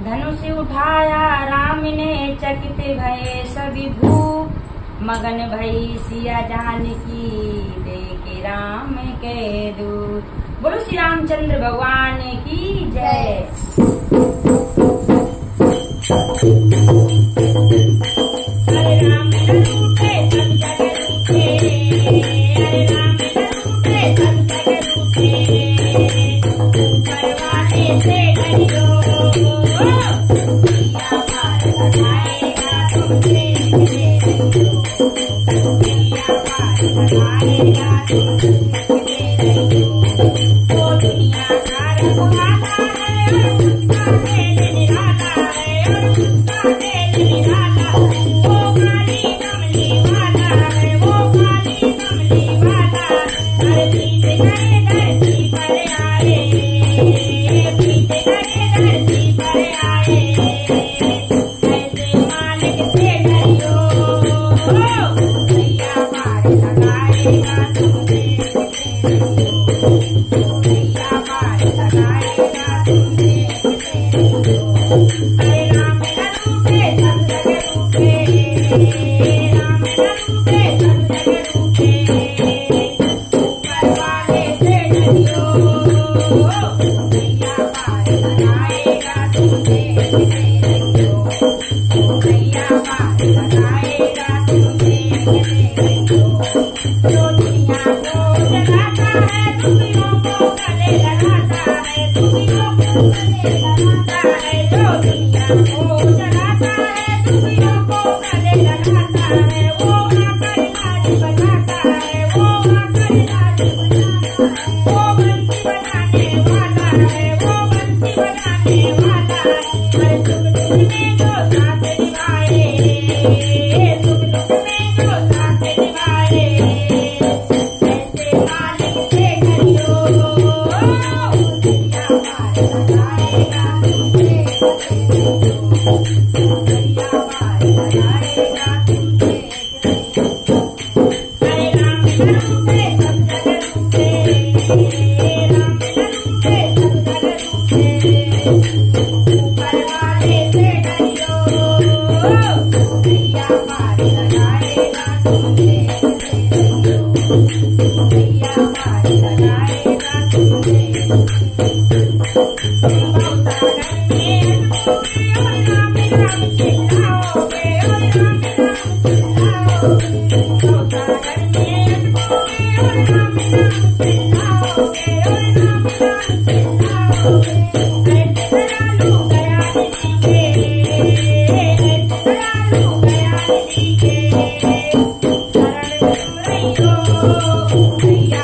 धनुष उठाया राम ने चकित भये सभी भूप, मगन भई सिया जानकी देखे राम के दूत। बोलो श्री रामचंद्र भगवान की जय। हरे राम न रूठे सब जग रूठे, हरे राम न रूठे सब जग रूठे, परवाने से डरियो पिया पार लगाएगा तुमसे रहियो, पिया पार लगाएगा तुमसे रहियो। वो दुनिया का रखवाला है और उसका दिल निराला है, और उसका दिल निराला, वो काली कमली वाला है, वो काली कमली वाला। धरती से करे धरती पर आए, पीछे करे धरती पर आए, ऐसे मालिक से डरियो भैया पार लगाएगा तुमसे रहियो, भैया पार लगाएगा तुमसे रहियो। हरे राम न रूठे सब जग रूठे, राम न रूठे सब जग रूठे, परवाने से डरियो भैया पार लगाएगा तुमसे रहियो, भैया पार लगाएगा तुमसे रहियो। जो दुनिया को जगाता है दुनिया को गले लगाता है, दुनिया को गले लगाता है, जो दुनिया को जगाता है दुनिया को गले लगाता है, वो आकर लाज बजाता है, वो आकर लाज बजाता है, वो बंसी बजाने वाला है, वो बंसी बजाने वाला है। हर सुख दुख में जो साथ निभाए, सुख दुख में जो साथ निभाए, ऐसे मालिक से डरियो भैया पार लगाएगा तुमसे रहियो, भैया पार लगाएगा तुमसे रहियो। हरे राम न रूठे सब जग रूठे, राम न रूठे सब जग रूठे, परवाने से डरियो भैया पार लगाएगा तुमसे रहियो, भैया पार लगाएगा तुमसे रहियो। सागर में डूबोगे और राम राम चिल्लाओगे, और राम राम चिल्लाओगे, सागर में डूबोगे और राम राम चिल्लाओगे, और राम राम चिल्लाओगे। ऐसे दयालु दयाल जी के, ऐसे दयालु दयाल जी के शरण तुम रहियो भैया